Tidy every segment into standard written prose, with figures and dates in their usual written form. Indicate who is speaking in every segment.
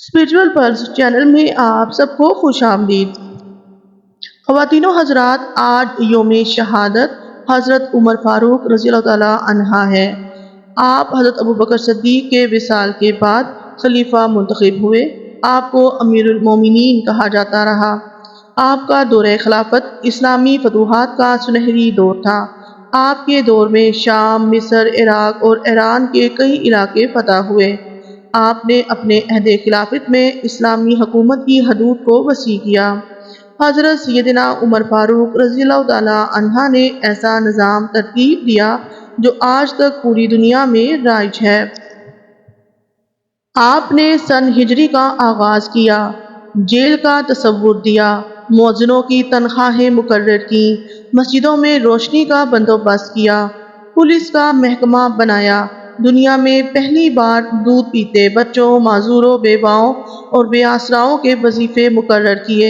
Speaker 1: Spiritual plus channel میں آپ سب کو خوش آمدید۔ خواتین و حضرات، آج یوم شہادت حضرت عمر فاروق رضی اللہ تعالیٰ عنہ ہے۔ آپ حضرت ابوبکر صدیق کے وصال کے بعد خلیفہ منتخب ہوئے۔ آپ کو امیر المومنین کہا جاتا رہا۔ آپ کا دورہ خلافت اسلامی فتوحات کا سنہری دور تھا۔ آپ کے دور میں شام، مصر، عراق اور ایران کے کئی علاقے فتح ہوئے۔ آپ نے اپنے عہد خلافت میں اسلامی حکومت کی حدود کو وسیع کیا۔ حضرت سیدنا عمر فاروق رضی اللہ تعالیٰ عنہ نے ایسا نظام ترتیب دیا جو آج تک پوری دنیا میں رائج ہے۔ آپ نے سن ہجری کا آغاز کیا، جیل کا تصور دیا، مؤذنوں کی تنخواہیں مقرر کیں، مسجدوں میں روشنی کا بندوبست کیا، پولیس کا محکمہ بنایا، دنیا میں پہلی بار دودھ پیتے بچوں، معذوروں، بیواؤں اور بے آسراؤں کے وظیفے مقرر کیے،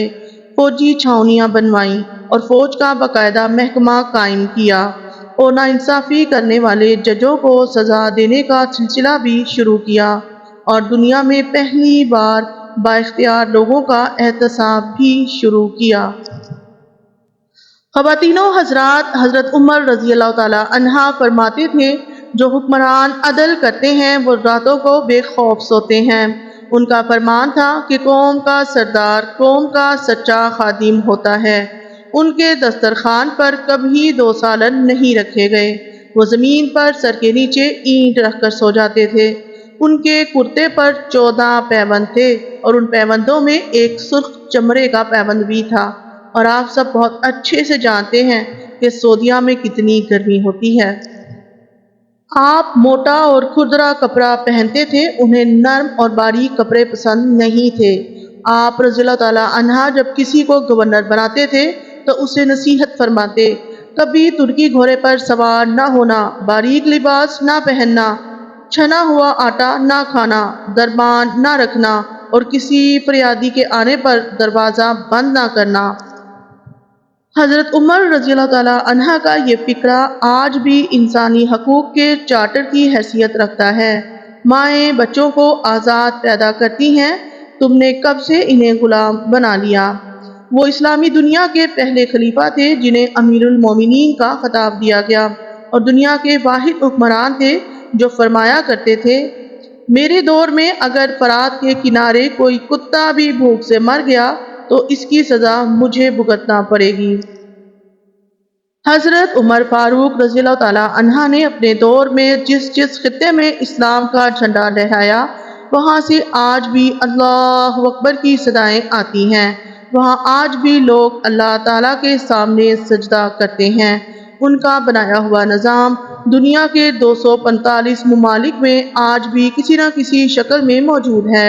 Speaker 1: فوجی چھاؤنیاں بنوائیں اور فوج کا باقاعدہ محکمہ قائم کیا، اور ناانصافی کرنے والے ججوں کو سزا دینے کا سلسلہ بھی شروع کیا، اور دنیا میں پہلی بار بااختیار لوگوں کا احتساب بھی شروع کیا۔ خواتین و حضرات، حضرت عمر رضی اللہ تعالیٰ عنہ فرماتے تھے، جو حکمران عدل کرتے ہیں وہ راتوں کو بے خوف سوتے ہیں۔ ان کا فرمان تھا کہ قوم کا سردار قوم کا سچا خادم ہوتا ہے۔ ان کے دسترخوان پر کبھی 2 سالن نہیں رکھے گئے۔ وہ زمین پر سر کے نیچے اینٹ رکھ کر سو جاتے تھے۔ ان کے کرتے پر 14 پیوند تھے اور ان پیوندوں میں ایک سرخ چمڑے کا پیوند بھی تھا، اور آپ سب بہت اچھے سے جانتے ہیں کہ سعودیہ میں کتنی گرمی ہوتی ہے۔ آپ موٹا اور کھردرا کپڑا پہنتے تھے، انہیں نرم اور باریک کپڑے پسند نہیں تھے۔ آپ رضی اللہ تعالیٰ عنہ جب کسی کو گورنر بناتے تھے تو اسے نصیحت فرماتے، کبھی ترکی گھوڑے پر سوار نہ ہونا، باریک لباس نہ پہننا، چھنا ہوا آٹا نہ کھانا، دربان نہ رکھنا اور کسی فریادی کے آنے پر دروازہ بند نہ کرنا۔ حضرت عمر رضی اللہ تعالیٰ عنہ کا یہ فقرہ آج بھی انسانی حقوق کے چارٹر کی حیثیت رکھتا ہے۔ مائیں بچوں کو آزاد پیدا کرتی ہیں، تم نے کب سے انہیں غلام بنا لیا۔ وہ اسلامی دنیا کے پہلے خلیفہ تھے جنہیں امیر المومنین کا خطاب دیا گیا، اور دنیا کے واحد حکمران تھے جو فرمایا کرتے تھے، میرے دور میں اگر فرات کے کنارے کوئی کتا بھی بھوک سے مر گیا تو اس کی سزا مجھے بھگتنا پڑے گی۔ حضرت عمر فاروق رضی اللہ تعالیٰ عنہ نے اپنے دور میں جس خطے میں اسلام کا جھنڈا لہرایا، وہاں سے آج بھی اللہ اکبر کی صدائیں آتی ہیں، وہاں آج بھی لوگ اللہ تعالیٰ کے سامنے سجدہ کرتے ہیں۔ ان کا بنایا ہوا نظام دنیا کے 245 ممالک میں آج بھی کسی نہ کسی شکل میں موجود ہے۔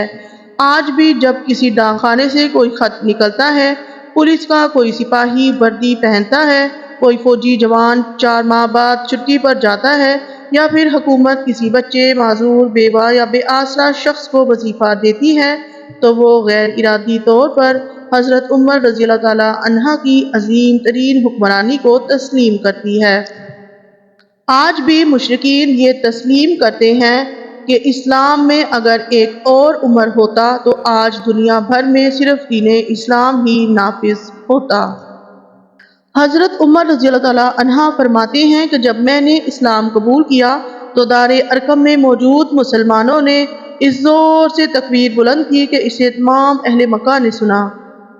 Speaker 1: آج بھی جب کسی ڈاک خانے سے کوئی خط نکلتا ہے، پولیس کا کوئی سپاہی وردی پہنتا ہے، کوئی فوجی جوان 4 ماہ بعد چھٹی پر جاتا ہے، یا پھر حکومت کسی بچے، معذور، بیوہ یا بے آسرا شخص کو وظیفہ دیتی ہے، تو وہ غیر ارادی طور پر حضرت عمر رضی اللہ تعالیٰ عنہ کی عظیم ترین حکمرانی کو تسلیم کرتی ہے۔ آج بھی مشرکین یہ تسلیم کرتے ہیں کہ اسلام میں اگر ایک اور عمر ہوتا تو آج دنیا بھر میں صرف دین اسلام ہی نافذ ہوتا۔ حضرت عمر رضی اللہ تعالیٰ عنہ فرماتے ہیں کہ جب میں نے اسلام قبول کیا تو دار ارقم میں موجود مسلمانوں نے اس زور سے تکبیر بلند کی کہ اسے تمام اہل مکہ نے سنا۔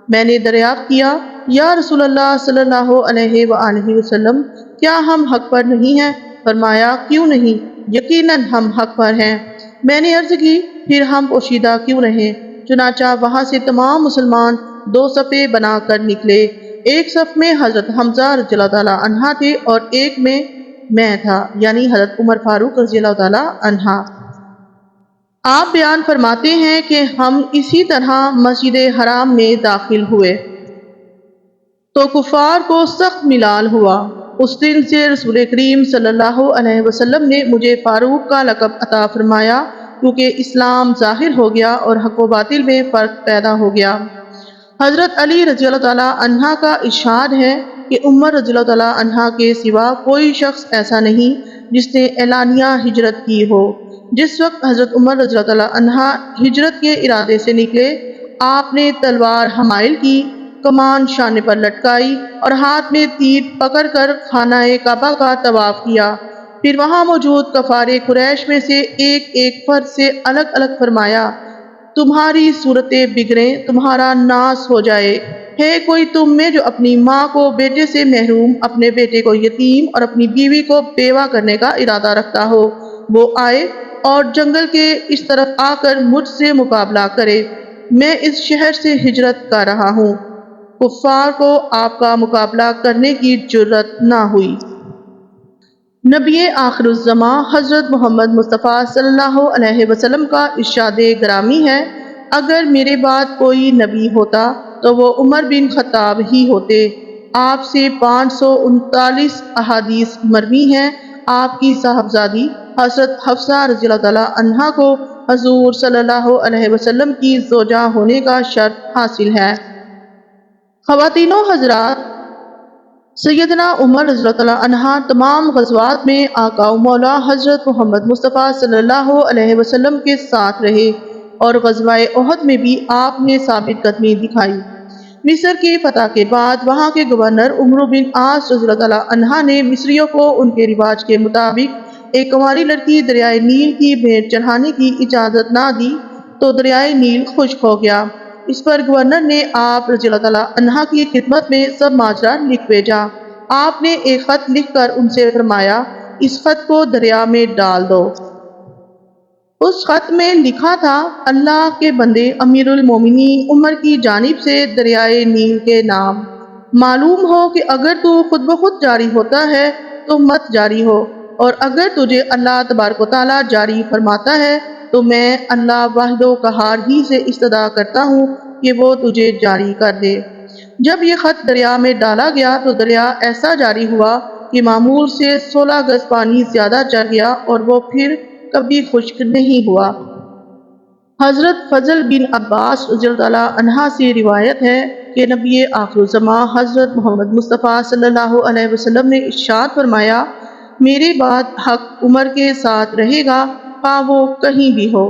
Speaker 1: میں نے دریافت کیا، یا رسول اللہ صلی اللہ علیہ وآلہ وسلم، کیا ہم حق پر نہیں ہیں؟ فرمایا، کیوں نہیں، یقیناً ہم حق پر ہیں۔ میں نے عرض کی، پھر ہم پوشیدہ کیوں رہیں؟ چنانچہ وہاں سے تمام مسلمان 2 صفیں بنا کر نکلے۔ ایک صف میں حضرت حمزہ رضی اللہ تعالیٰ عنہ تھے اور ایک میں تھا، یعنی حضرت عمر فاروق رضی اللہ تعالیٰ عنہ۔ آپ بیان فرماتے ہیں کہ ہم اسی طرح مسجد حرام میں داخل ہوئے تو کفار کو سخت ملال ہوا۔ اس دن سے رسول کریم صلی اللہ علیہ وسلم نے مجھے فاروق کا لقب عطا فرمایا، کیونکہ اسلام ظاہر ہو گیا اور حق و باطل میں فرق پیدا ہو گیا۔ حضرت علی رضی اللہ تعالیٰ عنہ کا ارشاد ہے کہ عمر رضی اللہ تعالیٰ عنہ کے سوا کوئی شخص ایسا نہیں جس نے اعلانیہ ہجرت کی ہو۔ جس وقت حضرت عمر رضی اللہ تعالیٰ عنہ ہجرت کے ارادے سے نکلے، آپ نے تلوار حمائل کی، کمان شانے پر لٹکائی اور ہاتھ میں تیر پکڑ کر خانہ کعبہ کا طواف کیا۔ پھر وہاں موجود کفار قریش میں سے ایک ایک فرد سے الگ الگ فرمایا، تمہاری صورتیں بگڑیں، تمہارا ناس ہو جائے۔ ہے کوئی تم میں جو اپنی ماں کو بیٹے سے محروم، اپنے بیٹے کو یتیم اور اپنی بیوی کو بیوہ کرنے کا ارادہ رکھتا ہو، وہ آئے اور جنگل کے اس طرف آ کر مجھ سے مقابلہ کرے۔ میں اس شہر سے ہجرت کر رہا ہوں۔ کفار کو آپ کا مقابلہ کرنے کی جرأت نہ ہوئی۔ نبی آخر الزماں حضرت محمد مصطفیٰ صلی اللہ علیہ وسلم کا ارشاد گرامی ہے، اگر میرے بعد کوئی نبی ہوتا تو وہ عمر بن خطاب ہی ہوتے۔ آپ سے 539 احادیث مروی ہیں۔ آپ کی صاحبزادی حضرت حفصہ رضی اللہ تعالیٰ عنہا کو حضور صلی اللہ علیہ وسلم کی زوجہ ہونے کا شرف حاصل ہے۔ خواتین و حضرات، سیدنا عمر رضی اللہ تعالیٰ عنہ تمام غزوات میں آقا و مولا حضرت محمد مصطفیٰ صلی اللہ علیہ وسلم کے ساتھ رہے اور غزوہ احد میں بھی آپ نے ثابت قدمی دکھائی۔ مصر کی فتح کے بعد وہاں کے گورنر عمرو بن عاص رضی اللہ تعالیٰ عنہ نے مصریوں کو ان کے رواج کے مطابق ایک کنواری لڑکی دریائے نیل کی بھیٹ چڑھانے کی اجازت نہ دی تو دریائے نیل خشک ہو گیا۔ اس پر گورنر نے آپ رضی اللہ تعالیٰ عنہ کی خدمت میں سب ماجرا لکھ بھیجا۔ آپ نے ایک خط لکھ کر ان سے فرمایا، اس خط کو دریا میں ڈال دو۔ اس خط میں لکھا تھا، اللہ کے بندے امیر المومنین عمر کی جانب سے دریائے نیل کے نام۔ معلوم ہو کہ اگر تو خود بخود جاری ہوتا ہے تو مت جاری ہو، اور اگر تجھے اللہ تبارک و تعالیٰ جاری فرماتا ہے تو میں اللہ واحد و قہار ہی سے استدعا کرتا ہوں کہ وہ تجھے جاری کر دے۔ جب یہ خط دریا میں ڈالا گیا تو دریا ایسا جاری ہوا کہ معمول سے 16 گز پانی زیادہ چڑھ گیا اور وہ پھر کبھی خشک نہیں ہوا۔ حضرت فضل بن عباس رضی اللہ تعالیٰ عنہ سے روایت ہے کہ نبی آخر الزماں حضرت محمد مصطفیٰ صلی اللہ علیہ وسلم نے ارشاد فرمایا، میرے بعد حق عمر کے ساتھ رہے گا، خواہ وہ کہیں بھی ہو۔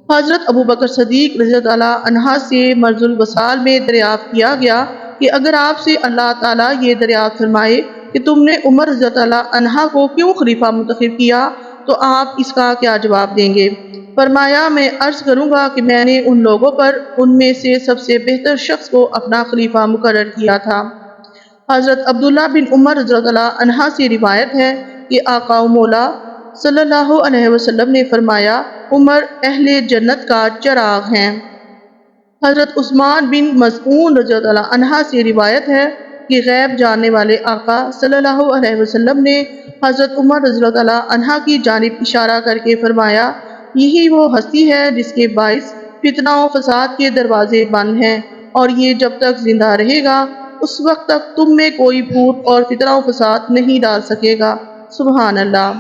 Speaker 1: حضرت ابوبکر صدیق رضی اللہ تعالیٰ عنہ سے مرض الوصال میں دریافت کیا گیا کہ اگر آپ سے اللہ تعالیٰ یہ دریافت فرمائے کہ تم نے عمر رضی اللہ تعالیٰ عنہ کو کیوں خلیفہ منتخب کیا تو آپ اس کا کیا جواب دیں گے؟ فرمایا، میں عرض کروں گا کہ میں نے ان لوگوں پر ان میں سے سب سے بہتر شخص کو اپنا خلیفہ مقرر کیا تھا۔ حضرت عبداللہ بن عمر رضی اللہ تعالیٰ عنہ سے روایت ہے کہ آقا و مولا صلی اللہ علیہ وسلم نے فرمایا، عمر اہل جنت کا چراغ ہیں۔ حضرت عثمان بن مظعون رضی اللہ عنہ سے روایت ہے کہ غیب جاننے والے آقا صلی اللہ علیہ وسلم نے حضرت عمر رضی اللہ عنہ کی جانب اشارہ کر کے فرمایا، یہی وہ ہستی ہے جس کے باعث فتنہ و فساد کے دروازے بند ہیں، اور یہ جب تک زندہ رہے گا اس وقت تک تم میں کوئی پھوٹ اور فتنہ و فساد نہیں ڈال سکے گا۔ سبحان اللہ۔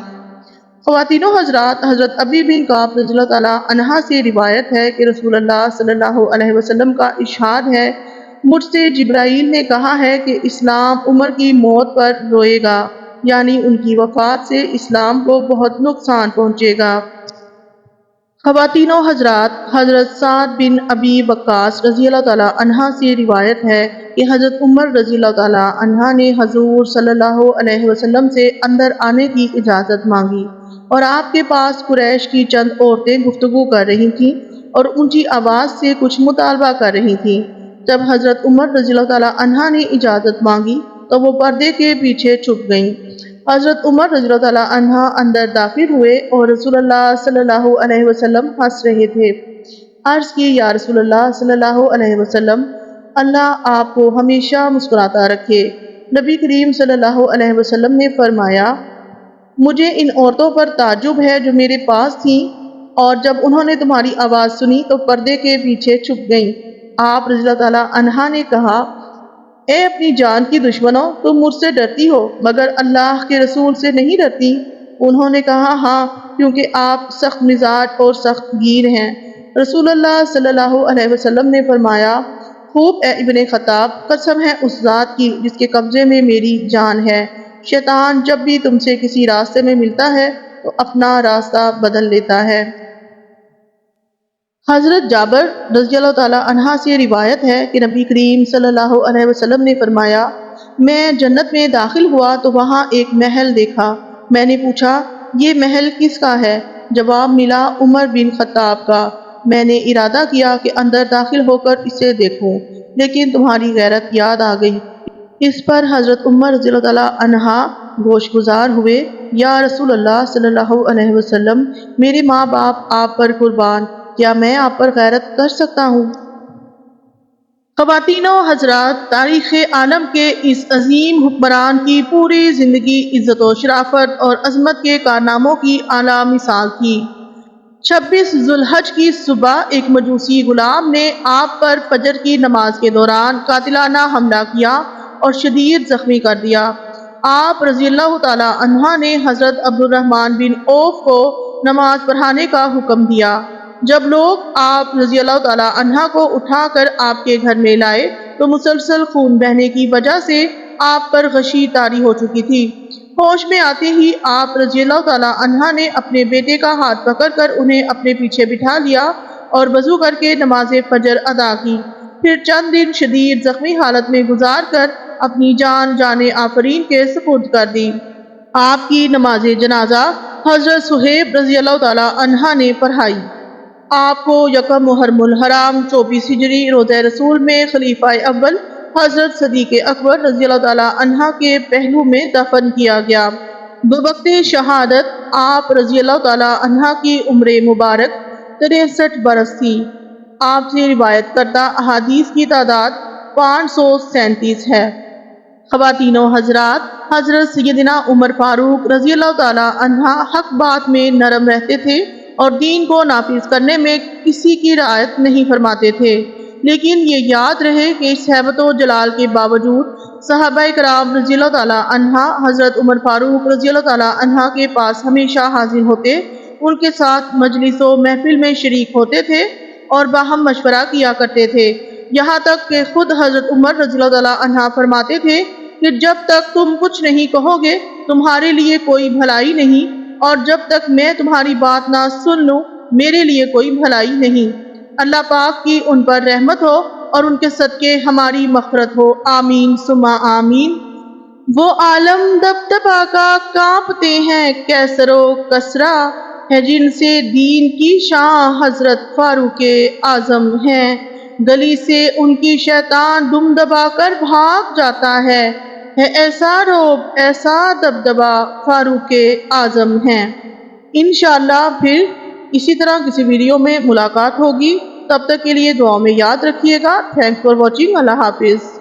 Speaker 1: خواتین و حضرات، حضرت ابی بن کعب رضی اللہ تعالیٰ عنہ سے روایت ہے کہ رسول اللہ صلی اللہ علیہ وسلم کا ارشاد ہے، مجھ سے جبرائیل نے کہا ہے کہ اسلام عمر کی موت پر روئے گا، یعنی ان کی وفات سے اسلام کو بہت نقصان پہنچے گا۔ خواتین و حضرات، حضرت سعد بن ابی وقاص رضی اللہ تعالیٰ عنہ سے روایت ہے کہ حضرت عمر رضی اللہ تعالیٰ عنہ نے حضور صلی اللہ علیہ وسلم سے اندر آنے کی اجازت مانگی، اور آپ کے پاس قریش کی چند عورتیں گفتگو کر رہی تھیں اور اونچی آواز سے کچھ مطالبہ کر رہی تھیں۔ جب حضرت عمر رضی اللہ تعالیٰ عنہ نے اجازت مانگی تو وہ پردے کے پیچھے چھپ گئیں۔ حضرت عمر رضی اللہ تعالیٰ عنہ اندر داخل ہوئے اور رسول اللہ صلی اللہ علیہ وسلم ہنس رہے تھے۔ عرض کی، یا رسول اللہ صلی اللہ علیہ وسلم، اللہ آپ کو ہمیشہ مسکراتا رکھے۔ نبی کریم صلی اللہ علیہ وسلم نے فرمایا، مجھے ان عورتوں پر تعجب ہے جو میرے پاس تھیں، اور جب انہوں نے تمہاری آواز سنی تو پردے کے پیچھے چھپ گئیں۔ آپ رضی اللہ تعالیٰ عنہ نے کہا، اے اپنی جان کی دشمنوں، تم مجھ سے ڈرتی ہو مگر اللہ کے رسول سے نہیں ڈرتی؟ انہوں نے کہا، ہاں، کیونکہ آپ سخت مزاج اور سخت گیر ہیں۔ رسول اللہ صلی اللہ علیہ وسلم نے فرمایا، خوب اے ابن خطاب، قسم ہے اس ذات کی جس کے قبضے میں میری جان ہے، شیطان جب بھی تم سے کسی راستے میں ملتا ہے تو اپنا راستہ بدل لیتا ہے۔ حضرت جابر رضی اللہ تعالیٰ عنہ سے روایت ہے کہ نبی کریم صلی اللہ علیہ وسلم نے فرمایا، میں جنت میں داخل ہوا تو وہاں ایک محل دیکھا۔ میں نے پوچھا، یہ محل کس کا ہے؟ جواب ملا، عمر بن خطاب کا۔ میں نے ارادہ کیا کہ اندر داخل ہو کر اسے دیکھوں، لیکن تمہاری غیرت یاد آ گئی۔ اس پر حضرت عمر رضی اللہ تعالیٰ عنہ گوش گزار ہوئے، یا رسول اللہ صلی اللہ علیہ وسلم، میرے ماں باپ آپ پر قربان، کیا میں آپ پر غیرت کر سکتا ہوں؟ خواتین و حضرات، تاریخ عالم کے اس عظیم حکمران کی پوری زندگی عزت و شرافت اور عظمت کے کارناموں کی اعلیٰ مثال تھی۔ 26 ذوالحج کی صبح ایک مجوسی غلام نے آپ پر فجر کی نماز کے دوران قاتلانہ حملہ کیا اور شدید زخمی کر دیا۔ آپ رضی اللہ تعالیٰ عنہ نے حضرت عبد الرحمن بن عوف کو نماز پڑھانے کا حکم دیا۔ جب لوگ آپ رضی اللہ تعالیٰ عنہ کو اٹھا کر آپ کے گھر میں لائے تو مسلسل خون بہنے کی وجہ سے آپ پر غشی طاری ہو چکی تھی۔ ہوش میں آتے ہی آپ رضی اللہ تعالیٰ عنہ نے اپنے بیٹے کا ہاتھ پکڑ کر انہیں اپنے پیچھے بٹھا لیا اور وضو کر کے نماز فجر ادا کی۔ پھر چند دن شدید زخمی حالت میں گزار کر اپنی جان آفرین کے سپرد کر دی۔ آپ کی نماز جنازہ حضرت صہیب رضی اللہ تعالیٰ عنہ نے پڑھائی۔ آپ کو یکم محرم الحرام 24 ہجری روزہ رسول میں خلیفہ اول حضرت صدیق اکبر رضی اللہ تعالیٰ عنہ کے پہلو میں دفن کیا گیا۔ بوقت شہادت آپ رضی اللہ تعالیٰ عنہ کی عمر مبارک 63 برس تھی۔ آپ سے روایت کردہ احادیث کی تعداد 537 ہے۔ خواتین و حضرات، حضرت سیدنا عمر فاروق رضی اللہ تعالیٰ عنہ حق بات میں نرم رہتے تھے اور دین کو نافذ کرنے میں کسی کی رعایت نہیں فرماتے تھے، لیکن یہ یاد رہے کہ اس ہیبت و جلال کے باوجود صحابہ کرام رضی اللہ تعالیٰ عنہ حضرت عمر فاروق رضی اللہ تعالیٰ عنہ کے پاس ہمیشہ حاضر ہوتے، ان کے ساتھ مجلس و محفل میں شریک ہوتے تھے اور باہم مشورہ کیا کرتے تھے، یہاں تک کہ خود حضرت عمر رضی اللہ تعالیٰ عنہ فرماتے تھے کہ جب تک تم کچھ نہیں کہو گے تمہارے لیے کوئی بھلائی نہیں، اور جب تک میں تمہاری بات نہ سن لوں میرے لیے کوئی بھلائی نہیں۔ اللہ پاک کی ان پر رحمت ہو اور ان کے صدقے ہماری مغفرت ہو، آمین ثم آمین۔ وہ عالم دبدبا کا کانپتے ہیں کیسر و کسرا، ہے جن سے دین کی شان حضرت فاروق اعظم ہیں، گلی سے ان کی شیطان دم دبا کر بھاگ جاتا ہے ایسا رعب ایسا دبدبا فاروق اعظم ہیں۔ انشاءاللہ پھر اسی طرح کسی ویڈیو میں ملاقات ہوگی، تب تک کے لیے دعاؤں میں یاد رکھیے گا۔ تھینکس فار واچنگ، اللہ حافظ۔